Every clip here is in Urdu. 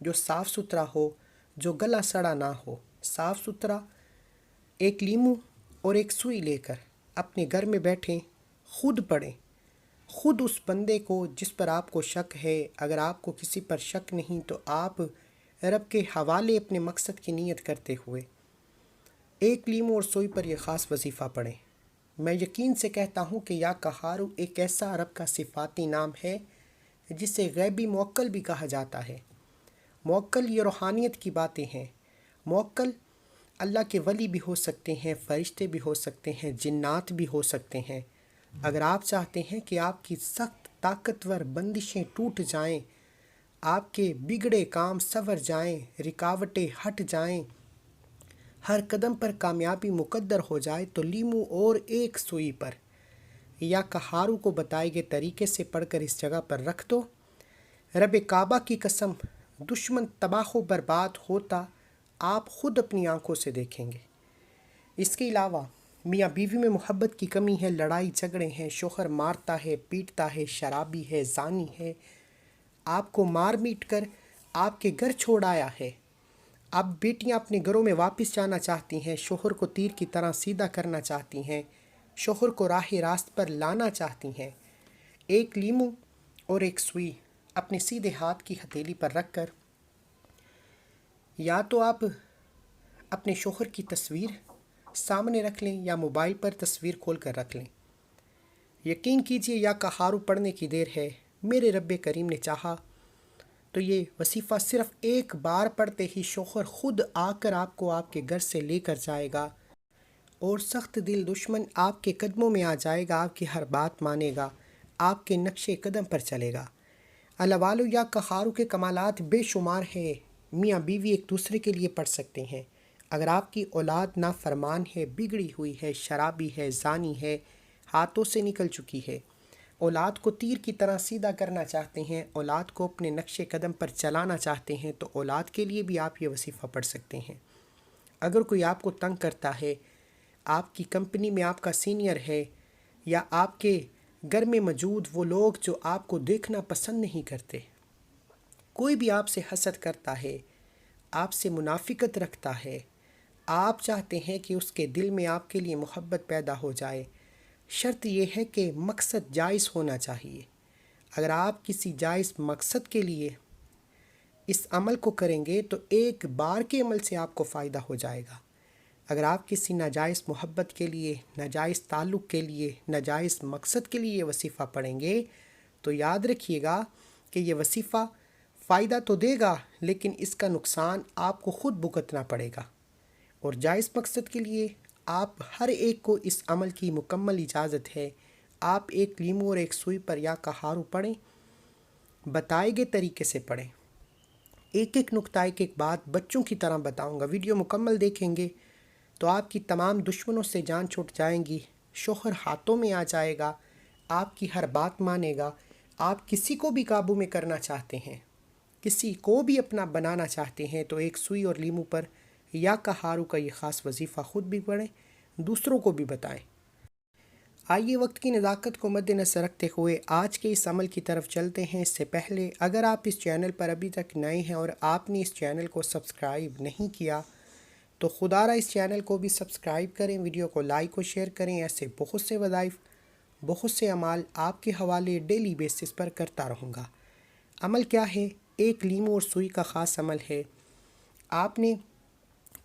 جو صاف ستھرا ہو، جو گلا سڑا نہ ہو، صاف ستھرا ایک لیمو اور ایک سوئی لے کر اپنے گھر میں بیٹھیں، خود پڑھیں، خود اس بندے کو جس پر آپ کو شک ہے، اگر آپ کو کسی پر شک نہیں تو آپ رب کے حوالے اپنے مقصد کی نیت کرتے ہوئے ایک لیمو اور سوئی پر یہ خاص وظیفہ پڑھیں۔ میں یقین سے کہتا ہوں کہ یا قہارو ایک ایسا رب کا صفاتی نام ہے جسے غیبی موکل بھی کہا جاتا ہے۔ موکل یہ روحانیت کی باتیں ہیں۔ موکل اللہ کے ولی بھی ہو سکتے ہیں، فرشتے بھی ہو سکتے ہیں، جنات بھی ہو سکتے ہیں۔ اگر آپ چاہتے ہیں کہ آپ کی سخت طاقتور بندشیں ٹوٹ جائیں، آپ کے بگڑے کام سنور جائیں، رکاوٹیں ہٹ جائیں، ہر قدم پر کامیابی مقدر ہو جائے، تو لیمو اور ایک سوئی پر یا قہارو کو بتائے گئے طریقے سے پڑھ کر اس جگہ پر رکھ دو۔ رب کعبہ کی قسم، دشمن تباہ و برباد ہوتا آپ خود اپنی آنکھوں سے دیکھیں گے۔ اس کے علاوہ میاں بیوی میں محبت کی کمی ہے، لڑائی جھگڑے ہیں، شوہر مارتا ہے، پیٹتا ہے، شرابی ہے، زانی ہے، آپ کو مار میٹ کر آپ کے گھر چھوڑ آیا ہے، اب بیٹیاں اپنے گھروں میں واپس جانا چاہتی ہیں، شوہر کو تیر کی طرح سیدھا کرنا چاہتی ہیں، شوہر کو راہ راست پر لانا چاہتی ہیں، ایک لیمو اور ایک سوئی اپنے سیدھے ہاتھ کی ہتھیلی پر رکھ کر یا تو آپ اپنے شوہر کی تصویر سامنے رکھ لیں یا موبائل پر تصویر کھول کر رکھ لیں۔ یقین کیجئے یا قہارو پڑھنے کی دیر ہے، میرے رب کریم نے چاہا تو یہ وظیفہ صرف ایک بار پڑھتے ہی شوہر خود آ کر آپ کو آپ کے گھر سے لے کر جائے گا اور سخت دل دشمن آپ کے قدموں میں آ جائے گا، آپ کی ہر بات مانے گا، آپ کے نقش قدم پر چلے گا۔ اللہ والو یا قہارو کے کمالات بے شمار ہیں۔ میاں بیوی ایک دوسرے کے لیے پڑھ سکتے ہیں۔ اگر آپ کی اولاد نافرمان ہے، بگڑی ہوئی ہے، شرابی ہے، زانی ہے، ہاتھوں سے نکل چکی ہے، اولاد کو تیر کی طرح سیدھا کرنا چاہتے ہیں، اولاد کو اپنے نقش قدم پر چلانا چاہتے ہیں، تو اولاد کے لیے بھی آپ یہ وظیفہ پڑھ سکتے ہیں۔ اگر کوئی آپ کو تنگ کرتا ہے، آپ کی کمپنی میں آپ کا سینئر ہے، یا آپ کے گھر میں موجود وہ لوگ جو آپ کو دیکھنا پسند نہیں کرتے، کوئی بھی آپ سے حسد کرتا ہے، آپ سے منافقت رکھتا ہے، آپ چاہتے ہیں کہ اس کے دل میں آپ کے لیے محبت پیدا ہو جائے، شرط یہ ہے کہ مقصد جائز ہونا چاہیے۔ اگر آپ کسی جائز مقصد کے لیے اس عمل کو کریں گے تو ایک بار کے عمل سے آپ کو فائدہ ہو جائے گا۔ اگر آپ کسی ناجائز محبت کے لیے، ناجائز تعلق کے لیے، ناجائز مقصد کے لیے یہ وظیفہ پڑھیں گے تو یاد رکھیے گا کہ یہ وظیفہ فائدہ تو دے گا لیکن اس کا نقصان آپ کو خود بھگتنا پڑے گا۔ اور جائز مقصد کے لیے آپ ہر ایک کو اس عمل کی مکمل اجازت ہے۔ آپ ایک لیمو اور ایک سوئی پر یا قہارو پڑھیں، بتائے گئے طریقے سے پڑھیں۔ ایک ایک نقطہ ایک ایک بات بچوں کی طرح بتاؤں گا، ویڈیو مکمل دیکھیں گے تو آپ کی تمام دشمنوں سے جان چھوٹ جائیں گی، شوہر ہاتھوں میں آ جائے گا، آپ کی ہر بات مانے گا۔ آپ کسی کو بھی قابو میں کرنا چاہتے ہیں، کسی کو بھی اپنا بنانا چاہتے ہیں تو ایک سوئی اور لیمو پر یا قہارو کا یہ خاص وظیفہ خود بھی پڑھیں، دوسروں کو بھی بتائیں۔ آئیے وقت کی نزاکت کو مد نظر رکھتے ہوئے آج کے اس عمل کی طرف چلتے ہیں۔ اس سے پہلے اگر آپ اس چینل پر ابھی تک نئے ہیں اور آپ نے اس چینل کو سبسکرائب نہیں کیا تو خدا را اس چینل کو بھی سبسکرائب کریں، ویڈیو کو لائک و شیئر کریں۔ ایسے بہت سے وظائف، بہت سے اعمال آپ کے حوالے ڈیلی بیسس پر کرتا رہوں گا۔ عمل کیا ہے؟ ایک لیمو اور سوئی کا خاص عمل ہے۔ آپ نے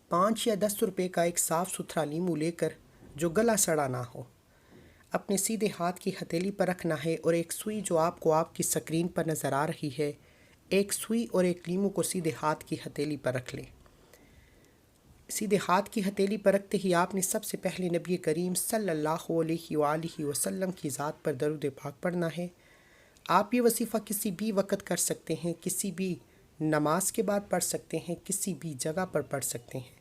5 یا 10 روپے کا ایک صاف ستھرا لیمو لے کر جو گلا سڑا نہ ہو اپنے سیدھے ہاتھ کی ہتھیلی پر رکھنا ہے، اور ایک سوئی جو آپ کو آپ کی سکرین پر نظر آ رہی ہے، ایک سوئی اور ایک لیمو کو سیدھے ہاتھ کی ہتھیلی پر رکھ لیں۔ سیدھے ہاتھ کی ہتھیلی پر رکھتے ہی آپ نے سب سے پہلے نبی کریم صلی اللہ علیہ وآلہ وسلم کی ذات پر درود پاک پڑھنا ہے۔ آپ یہ وظیفہ کسی بھی وقت کر سکتے ہیں، کسی بھی نماز کے بعد پڑھ سکتے ہیں، کسی بھی جگہ پر پڑھ سکتے ہیں۔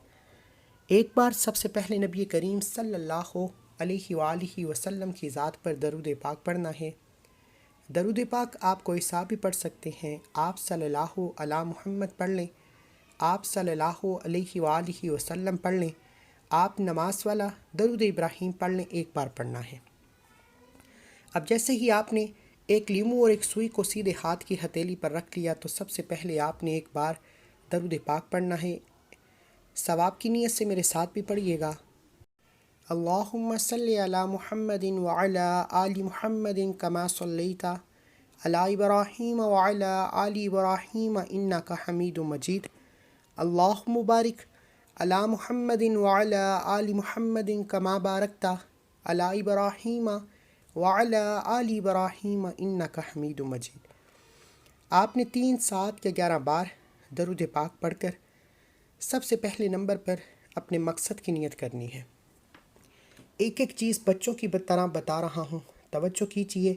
ایک بار سب سے پہلے نبی کریم صلی اللہ علیہ وآلہ وسلم کی ذات پر درود پاک پڑھنا ہے۔ درود پاک آپ کوئی سا بھی پڑھ سکتے ہیں۔ آپ صلی اللہ علی محمد پڑھ لیں، آپ صلی اللہ علیہ وآلہ وسلم پڑھ لیں، آپ نماز والا درود ابراہیم پڑھ لیں، ایک بار پڑھنا ہے۔ اب جیسے ہی آپ نے ایک لیمو اور ایک سوئی کو سیدھے ہاتھ کی ہتھیلی پر رکھ لیا تو سب سے پہلے آپ نے ایک بار درود پاک پڑھنا ہے۔ ثواب کی نیت سے میرے ساتھ بھی پڑھیے گا۔ اللہم صلی علی محمد وعلی آل محمد کما صلیت علی ابراہیم وعلی آل ابراہیم انک حمید مجید۔ اللہم بارک علی محمد وعلی آل محمد کما بارکت علی ابراہیم وعلی آل ابراہیم انک حمید مجید۔ آپ نے 3، 7 یا 11 بار درود پاک پڑھ کر سب سے پہلے نمبر پر اپنے مقصد کی نیت کرنی ہے۔ ایک ایک چیز بچوں کی طرح بتا رہا ہوں، توجہ کیجیے۔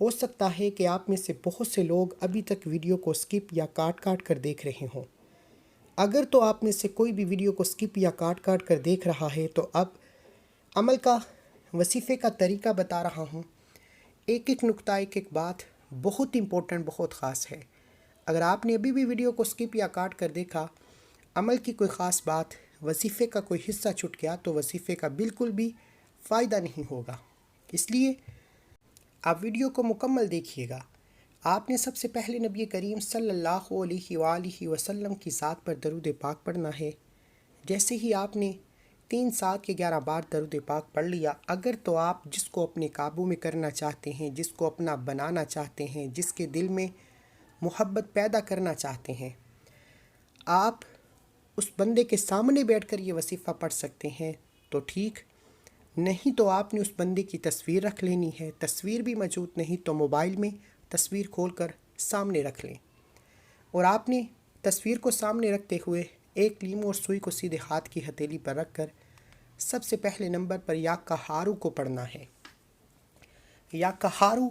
ہو سکتا ہے کہ آپ میں سے بہت سے لوگ ابھی تک ویڈیو کو سکپ یا کاٹ کر دیکھ رہے ہوں۔ اگر تو آپ میں سے کوئی بھی ویڈیو کو سکپ یا کاٹ کر دیکھ رہا ہے تو اب عمل کا وظیفے کا طریقہ بتا رہا ہوں۔ ایک ایک نقطہ، ایک ایک بات بہت امپورٹنٹ، بہت خاص ہے۔ اگر آپ نے ابھی بھی ویڈیو کو سکپ یا کاٹ کر دیکھا، عمل کی کوئی خاص بات، وظیفے کا کوئی حصہ چھوٹ گیا تو وظیفے کا بالکل بھی فائدہ نہیں ہوگا۔ اس لیے آپ ویڈیو کو مکمل دیکھیے گا۔ آپ نے سب سے پہلے نبی کریم صلی اللہ علیہ وآلہ وسلم کی ذات پر درود پاک پڑھنا ہے۔ جیسے ہی آپ نے 3، 7 یا 11 بار درود پاک پڑھ لیا، اگر تو آپ جس کو اپنے قابو میں کرنا چاہتے ہیں، جس کو اپنا بنانا چاہتے ہیں، جس کے دل میں محبت پیدا کرنا چاہتے ہیں، آپ اس بندے کے سامنے بیٹھ کر یہ وظیفہ پڑھ سکتے ہیں تو ٹھیک، نہیں تو آپ نے اس بندے کی تصویر رکھ لینی ہے۔ تصویر بھی موجود نہیں تو موبائل میں تصویر کھول کر سامنے رکھ لیں، اور آپ نے تصویر کو سامنے رکھتے ہوئے ایک لیمو اور سوئی کو سیدھے ہاتھ کی ہتھیلی پر رکھ کر سب سے پہلے نمبر پر یا قہارو کو پڑھنا ہے۔ یا قہارو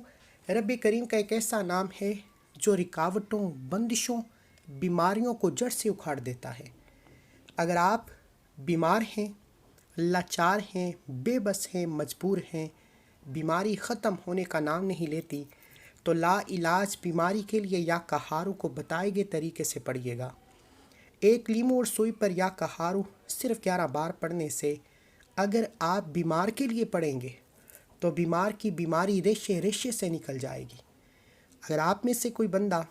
رب کریم کا ایک ایسا نام ہے جو رکاوٹوں، بندشوں، بیماریوں کو جڑ سے اکھاڑ دیتا ہے۔ اگر آپ بیمار ہیں، لاچار ہیں، بے بس ہیں، مجبور ہیں، بیماری ختم ہونے کا نام نہیں لیتی، تو لا علاج بیماری کے لیے یا قہارو کو بتائے گئے طریقے سے پڑھیے گا۔ ایک لیمو اور سوئی پر یا قہارو صرف 11 بار پڑھنے سے اگر آپ بیمار کے لیے پڑھیں گے تو بیمار کی بیماری ریشے ریشے سے نکل جائے گی۔ اگر آپ میں سے کوئی بندہ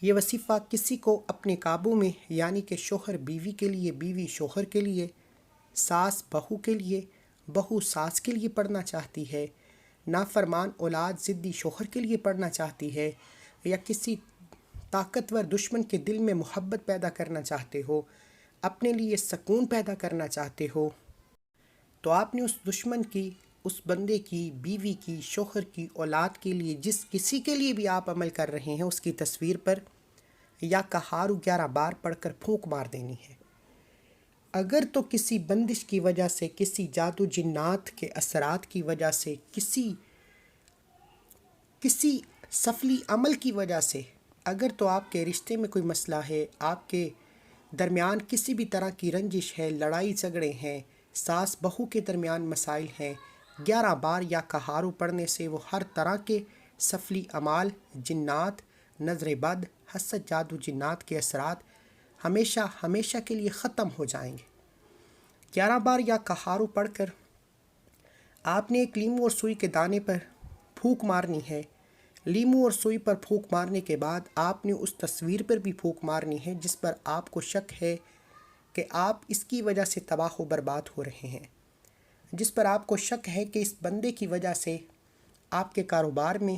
یہ وظیفہ کسی کو اپنے قابو میں، یعنی کہ شوہر بیوی کے لیے، بیوی شوہر کے لیے، ساس بہو کے لیے، بہو ساس کے لیے پڑھنا چاہتی ہے، نافرمان اولاد ضدی شوہر کے لیے پڑھنا چاہتی ہے، یا کسی طاقتور دشمن کے دل میں محبت پیدا کرنا چاہتے ہو، اپنے لیے سکون پیدا کرنا چاہتے ہو، تو آپ نے اس دشمن کی، اس بندے کی، بیوی کی، شوہر کی، اولاد کے لیے، جس کسی کے لیے بھی آپ عمل کر رہے ہیں، اس کی تصویر پر یا قہارو 11 بار پڑھ کر پھونک مار دینی ہے۔ اگر تو کسی بندش کی وجہ سے، کسی جادو جنات کے اثرات کی وجہ سے، کسی سفلی عمل کی وجہ سے، اگر تو آپ کے رشتے میں کوئی مسئلہ ہے، آپ کے درمیان کسی بھی طرح کی رنجش ہے، لڑائی جھگڑے ہیں، ساس بہو کے درمیان مسائل ہیں، 11 بار یا قہارو پڑھنے سے وہ ہر طرح کے سفلی اعمال، جنات، نظر بد، حسد، جادو جنات کے اثرات ہمیشہ ہمیشہ کے لیے ختم ہو جائیں گے۔ 11 بار یا قہارو پڑھ کر آپ نے ایک لیمو اور سوئی کے دانے پر پھونک مارنی ہے۔ لیمو اور سوئی پر پھونک مارنے کے بعد آپ نے اس تصویر پر بھی پھونک مارنی ہے جس پر آپ کو شک ہے کہ آپ اس کی وجہ سے تباہ و برباد ہو رہے ہیں، جس پر آپ کو شک ہے کہ اس بندے کی وجہ سے آپ کے کاروبار میں،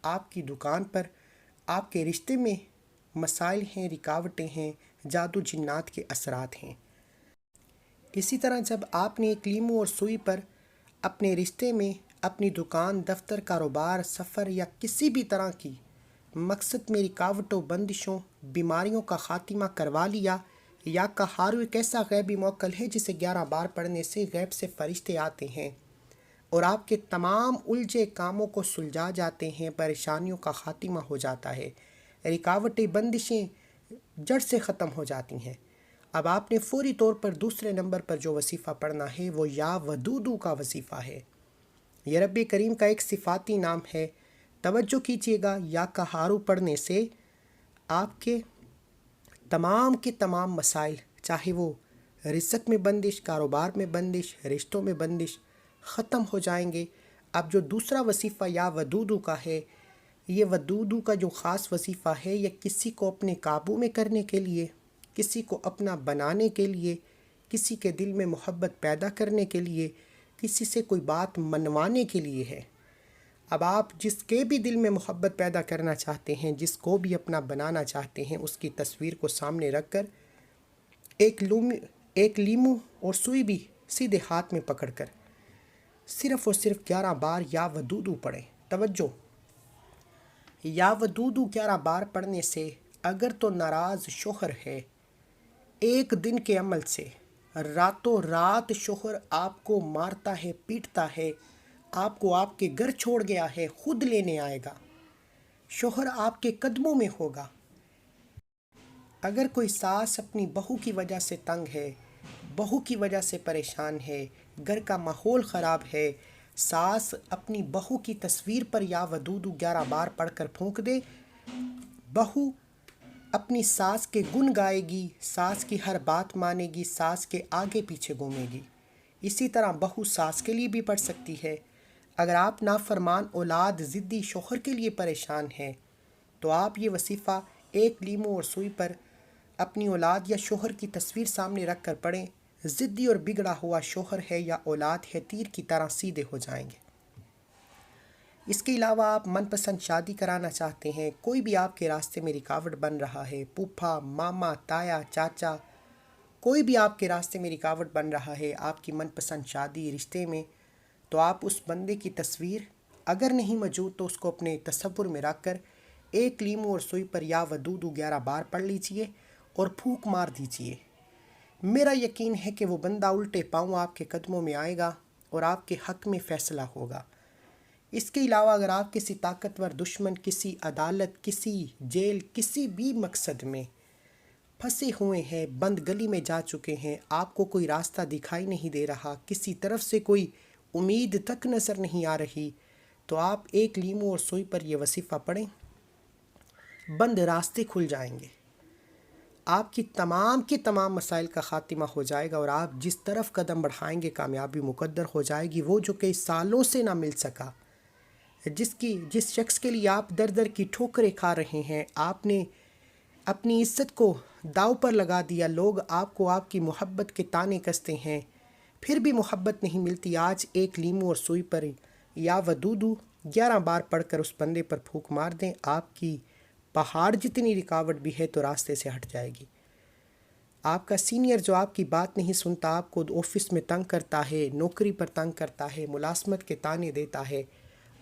آپ کی دکان پر، آپ کے رشتے میں مسائل ہیں، رکاوٹیں ہیں، جادو جنات کے اثرات ہیں۔ اسی طرح جب آپ نے ایک لیمو اور سوئی پر اپنے رشتے میں، اپنی دکان، دفتر، کاروبار، سفر یا کسی بھی طرح کی مقصد میں رکاوٹوں، بندشوں، بیماریوں کا خاتمہ کروا لیا، یا قہارو ایک ایسا غیبی موکل ہے جسے 11 بار پڑھنے سے غیب سے فرشتے آتے ہیں اور آپ کے تمام الجھے کاموں کو سلجھا جاتے ہیں، پریشانیوں کا خاتمہ ہو جاتا ہے، رکاوٹیں، بندشیں جڑ سے ختم ہو جاتی ہیں۔ اب آپ نے فوری طور پر دوسرے نمبر پر جو وظیفہ پڑھنا ہے وہ یا ودودو کا وظیفہ ہے۔ یہ رب کریم کا ایک صفاتی نام ہے۔ توجہ کیجیے گا، یا قہارو پڑھنے سے آپ کے تمام کے تمام مسائل، چاہے وہ رزق میں بندش، کاروبار میں بندش، رشتوں میں بندش، ختم ہو جائیں گے۔ اب جو دوسرا وظیفہ یا ودودو کا ہے، یہ ودودو کا جو خاص وظیفہ ہے، یہ کسی کو اپنے قابو میں کرنے کے لیے، کسی کو اپنا بنانے کے لیے، کسی کے دل میں محبت پیدا کرنے کے لیے، کسی سے کوئی بات منوانے کے لیے ہے۔ اب آپ جس کے بھی دل میں محبت پیدا کرنا چاہتے ہیں، جس کو بھی اپنا بنانا چاہتے ہیں، اس کی تصویر کو سامنے رکھ کر ایک لیمو اور سوئی بھی سیدھے ہاتھ میں پکڑ کر صرف اور صرف 11 بار یا ودودو پڑھیں۔ توجہ، یا ودودو 11 بار پڑھنے سے اگر تو ناراض شوہر ہے، ایک دن کے عمل سے راتوں رات شوہر آپ کو مارتا ہے، پیٹتا ہے، آپ کو آپ کے گھر چھوڑ گیا ہے، خود لینے آئے گا، شوہر آپ کے قدموں میں ہوگا۔ اگر کوئی ساس اپنی بہو کی وجہ سے تنگ ہے، بہو کی وجہ سے پریشان ہے، گھر کا ماحول خراب ہے، ساس اپنی بہو کی تصویر پر یا ودودو 11 بار پڑھ کر پھونک دے، بہو اپنی ساس کے گن گائے گی، ساس کی ہر بات مانے گی، ساس کے آگے پیچھے گھومے گی۔ اسی طرح بہو ساس کے لیے بھی پڑھ سکتی ہے۔ اگر آپ نافرمان اولاد ضدی شوہر کے لیے پریشان ہیں تو آپ یہ وظیفہ ایک لیمو اور سوئی پر اپنی اولاد یا شوہر کی تصویر سامنے رکھ کر پڑھیں۔ ضدی اور بگڑا ہوا شوہر ہے یا اولاد ہے، تیر کی طرح سیدھے ہو جائیں گے۔ اس کے علاوہ آپ من پسند شادی کرانا چاہتے ہیں، کوئی بھی آپ کے راستے میں رکاوٹ بن رہا ہے، پھوپھا، ماما، تایا، چاچا، کوئی بھی آپ کے راستے میں رکاوٹ بن رہا ہے آپ کی من پسند شادی رشتے میں، تو آپ اس بندے کی تصویر اگر نہیں موجود تو اس کو اپنے تصور میں رکھ کر ایک لیمو اور سوئی پر یا ودودو 11 بار پڑھ لیجئے اور پھونک مار دیجئے۔ میرا یقین ہے کہ وہ بندہ الٹے پاؤں آپ کے قدموں میں آئے گا اور آپ کے حق میں فیصلہ ہوگا۔ اس کے علاوہ اگر آپ کسی طاقتور دشمن، کسی عدالت، کسی جیل، کسی بھی مقصد میں پھنسے ہوئے ہیں، بند گلی میں جا چکے ہیں، آپ کو کوئی راستہ دکھائی نہیں دے رہا، کسی طرف سے کوئی امید تک نظر نہیں آ رہی، تو آپ ایک لیمو اور سوئی پر یہ وظیفہ پڑھیں، بند راستے کھل جائیں گے، آپ کی تمام کے تمام مسائل کا خاتمہ ہو جائے گا اور آپ جس طرف قدم بڑھائیں گے کامیابی مقدر ہو جائے گی۔ وہ جو کئی سالوں سے نہ مل سکا، جس شخص کے لیے آپ در در کی ٹھوکریں کھا رہے ہیں، آپ نے اپنی عزت کو داؤ پر لگا دیا، لوگ آپ کو آپ کی محبت کے طعنے کستے ہیں، پھر بھی محبت نہیں ملتی، آج ایک لیمو اور سوئی پر یا ودودو 11 بار پڑھ کر اس بندے پر پھونک مار دیں، آپ کی پہاڑ جتنی رکاوٹ بھی ہے تو راستے سے ہٹ جائے گی۔ آپ کا سینئر جو آپ کی بات نہیں سنتا، آپ کو آفس میں تنگ کرتا ہے، نوکری پر تنگ کرتا ہے، ملازمت کے طعنے دیتا ہے،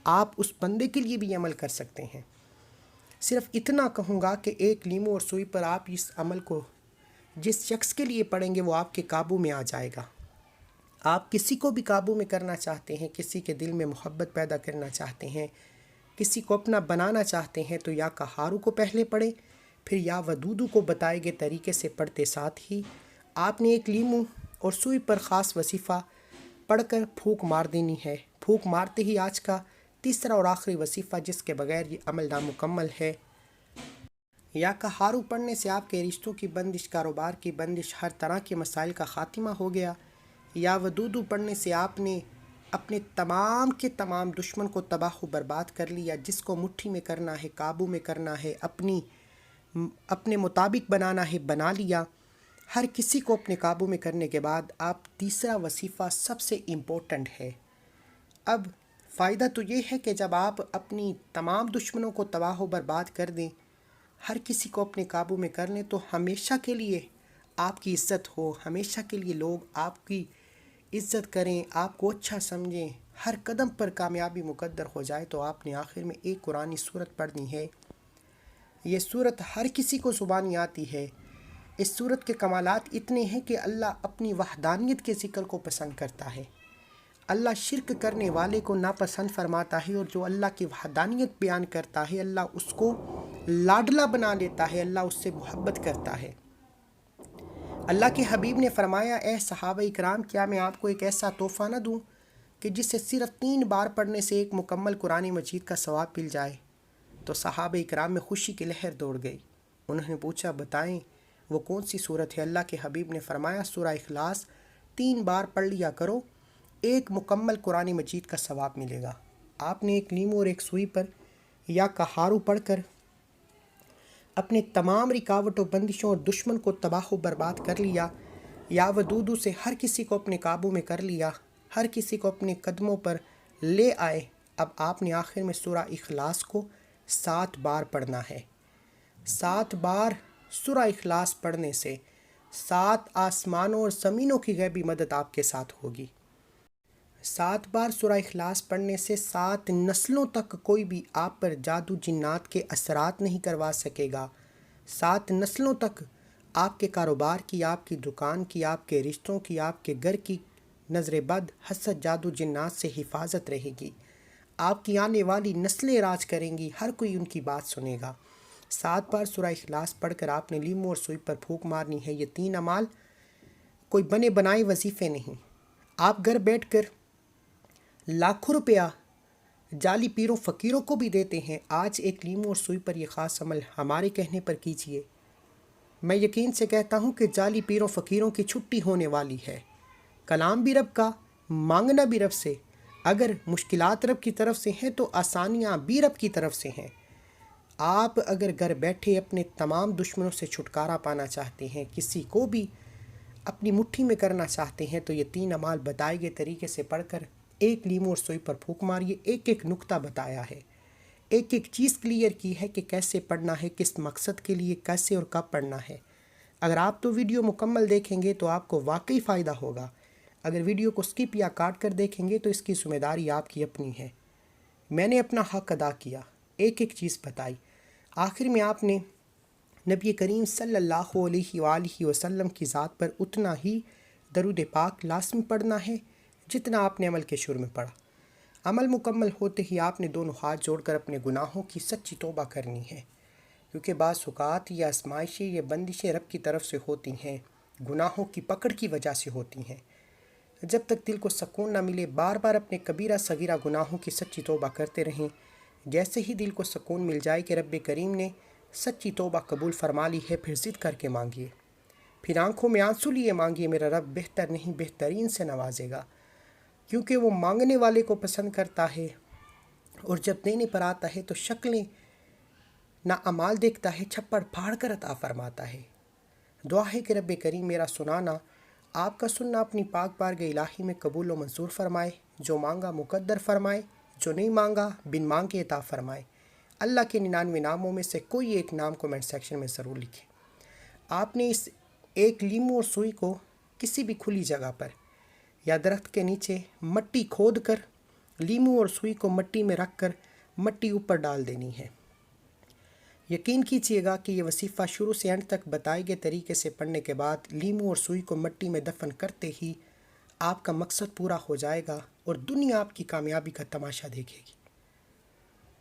آپ اس بندے کے لیے بھی عمل کر سکتے ہیں۔ صرف اتنا کہوں گا کہ ایک لیمو اور سوئی پر آپ اس عمل کو جس شخص کے لیے پڑھیں گے وہ آپ کے قابو میں آ جائے گا۔ آپ کسی کو بھی قابو میں کرنا چاہتے ہیں، کسی کے دل میں محبت پیدا کرنا چاہتے ہیں، کسی کو اپنا بنانا چاہتے ہیں تو یا کہارو کو پہلے پڑھیں، پھر یا ودودو کو بتائے گئے طریقے سے پڑھتے ساتھ ہی آپ نے ایک لیمو اور سوئی پر خاص وظیفہ پڑھ کر پھونک مار دینی ہے۔ پھونک مارتے ہی آج کا تیسرا اور آخری وظیفہ جس کے بغیر یہ عمل نامکمل ہے، یا کہارو پڑھنے سے آپ کے رشتوں کی بندش، کاروبار کی بندش، ہر طرح کے مسائل کا خاتمہ ہو گیا۔ یا ودودو پڑھنے سے آپ نے اپنے تمام کے تمام دشمن کو تباہ و برباد کر لیا، جس کو مٹھی میں کرنا ہے، قابو میں کرنا ہے، اپنے مطابق بنانا ہے، بنا لیا۔ ہر کسی کو اپنے قابو میں کرنے کے بعد آپ تیسرا وظیفہ سب سے امپورٹنٹ ہے۔ اب فائدہ تو یہ ہے کہ جب آپ اپنی تمام دشمنوں کو تباہ و برباد کر دیں، ہر کسی کو اپنے قابو میں کر لیں، تو ہمیشہ کے لیے آپ کی عزت ہو، ہمیشہ کے لیے لوگ آپ کی عزت کریں، آپ کو اچھا سمجھیں، ہر قدم پر کامیابی مقدر ہو جائے، تو آپ نے آخر میں ایک قرآنی سورت پڑھنی ہے۔ یہ سورت ہر کسی کو زبانی آتی ہے۔ اس سورت کے کمالات اتنے ہیں کہ اللہ اپنی وحدانیت کے ذکر کو پسند کرتا ہے، اللہ شرک کرنے والے کو ناپسند فرماتا ہے، اور جو اللہ کی وحدانیت بیان کرتا ہے اللہ اس کو لاڈلا بنا لیتا ہے، اللہ اس سے محبت کرتا ہے۔ اللہ کے حبیب نے فرمایا، اے صحابہ اکرام، کیا میں آپ کو ایک ایسا تحفہ نہ دوں کہ جسے صرف 3 بار پڑھنے سے ایک مکمل قرآن مجید کا ثواب مل جائے؟ تو صحابہ اکرام میں خوشی کی لہر دوڑ گئی۔ انہوں نے پوچھا، بتائیں وہ کون سی صورت ہے؟ اللہ کے حبیب نے فرمایا، سورہ اخلاص 3 بار پڑھ لیا کرو، ایک مکمل قرآن مجید کا ثواب ملے گا۔ آپ نے ایک لیمو اور ایک سوئی پر یا کہارو پڑھ کر اپنے تمام رکاوٹوں، بندشوں اور دشمن کو تباہ و برباد کر لیا، یا ودودو سے ہر کسی کو اپنے قابو میں کر لیا، ہر کسی کو اپنے قدموں پر لے آئے۔ اب آپ نے آخر میں سورہ اخلاص کو 7 بار پڑھنا ہے۔ 7 بار سورہ اخلاص پڑھنے سے 7 آسمانوں اور زمینوں کی غیبی مدد آپ کے ساتھ ہوگی۔ 7 بار سورہ اخلاص پڑھنے سے 7 نسلوں تک کوئی بھی آپ پر جادو جنات کے اثرات نہیں کروا سکے گا۔ 7 نسلوں تک آپ کے کاروبار کی، آپ کی دکان کی، آپ کے رشتوں کی، آپ کے گھر کی نظر بد، حسد، جادو جنات سے حفاظت رہے گی۔ آپ کی آنے والی نسلیں راج کریں گی، ہر کوئی ان کی بات سنے گا۔ 7 بار سورہ اخلاص پڑھ کر آپ نے لیمو اور سوئی پر پھونک مارنی ہے۔ یہ 3 اعمال کوئی بنے بنائے وظیفے نہیں۔ آپ گھر بیٹھ کر لاکھوں روپیہ جعلی پیروں فقیروں کو بھی دیتے ہیں۔ آج ایک لیمو اور سوئی پر یہ خاص عمل ہمارے کہنے پر کیجئے۔ میں یقین سے کہتا ہوں کہ جعلی پیروں فقیروں کی چھٹی ہونے والی ہے۔ کلام بھی رب کا، مانگنا بھی رب سے۔ اگر مشکلات رب کی طرف سے ہیں تو آسانیاں بھی رب کی طرف سے ہیں۔ آپ اگر گھر بیٹھے اپنے تمام دشمنوں سے چھٹکارا پانا چاہتے ہیں، کسی کو بھی اپنی مٹھی میں کرنا چاہتے ہیں، تو یہ 3 اعمال بتائے گئے طریقے سے پڑھ کر ایک لیمو اور سوئی پر پھونک ماریے۔ ایک ایک نقطہ بتایا ہے، ایک ایک چیز کلیئر کی ہے کہ کیسے پڑھنا ہے، کس مقصد کے لیے، کیسے اور کب پڑھنا ہے۔ اگر آپ تو ویڈیو مکمل دیکھیں گے تو آپ کو واقعی فائدہ ہوگا۔ اگر ویڈیو کو سکپ یا کاٹ کر دیکھیں گے تو اس کی ذمہ داری آپ کی اپنی ہے۔ میں نے اپنا حق ادا کیا، ایک ایک چیز بتائی۔ آخر میں آپ نے نبی کریم صلی اللہ علیہ وآلہ وسلم کی ذات پر اتنا ہی درود پاک لازمی پڑھنا ہے جتنا آپ نے عمل کے شروع میں پڑھا۔ عمل مکمل ہوتے ہی آپ نے دونوں ہاتھ جوڑ کر اپنے گناہوں کی سچی توبہ کرنی ہے، کیونکہ بعض اوقات یہ آزمائشیں، یہ بندشیں رب کی طرف سے ہوتی ہیں، گناہوں کی پکڑ کی وجہ سے ہوتی ہیں۔ جب تک دل کو سکون نہ ملے، بار بار اپنے کبیرہ صغیرہ گناہوں کی سچی توبہ کرتے رہیں۔ جیسے ہی دل کو سکون مل جائے کہ رب کریم نے سچی توبہ قبول فرما لی ہے، پھر ضد کر کے مانگیے، پھر آنکھوں میں آنسو لیے مانگیے، میرا رب بہتر نہیں بہترین سے نوازے گا، کیونکہ وہ مانگنے والے کو پسند کرتا ہے، اور جب دینے پر آتا ہے تو شکلیں نہ اعمال دیکھتا ہے، چھپڑ پھاڑ کر عطا فرماتا ہے۔ دعا ہے کہ رب کریم میرا سنانا، آپ کا سننا اپنی پاک بارگاہ الہی میں قبول و منظور فرمائے، جو مانگا مقدر فرمائے، جو نہیں مانگا بن مانگے عطا فرمائے۔ اللہ کے 99 ناموں میں سے کوئی ایک نام کومنٹ سیکشن میں ضرور لکھیں۔ آپ نے اس ایک لیمو اور سوئی کو کسی بھی کھلی جگہ پر یا درخت کے نیچے مٹی کھود کر لیمو اور سوئی کو مٹی میں رکھ کر مٹی اوپر ڈال دینی ہے۔ یقین کیجیے گا کہ یہ وظیفہ شروع سے اینڈ تک بتائے گئے طریقے سے پڑھنے کے بعد لیمو اور سوئی کو مٹی میں دفن کرتے ہی آپ کا مقصد پورا ہو جائے گا اور دنیا آپ کی کامیابی کا تماشا دیکھے گی۔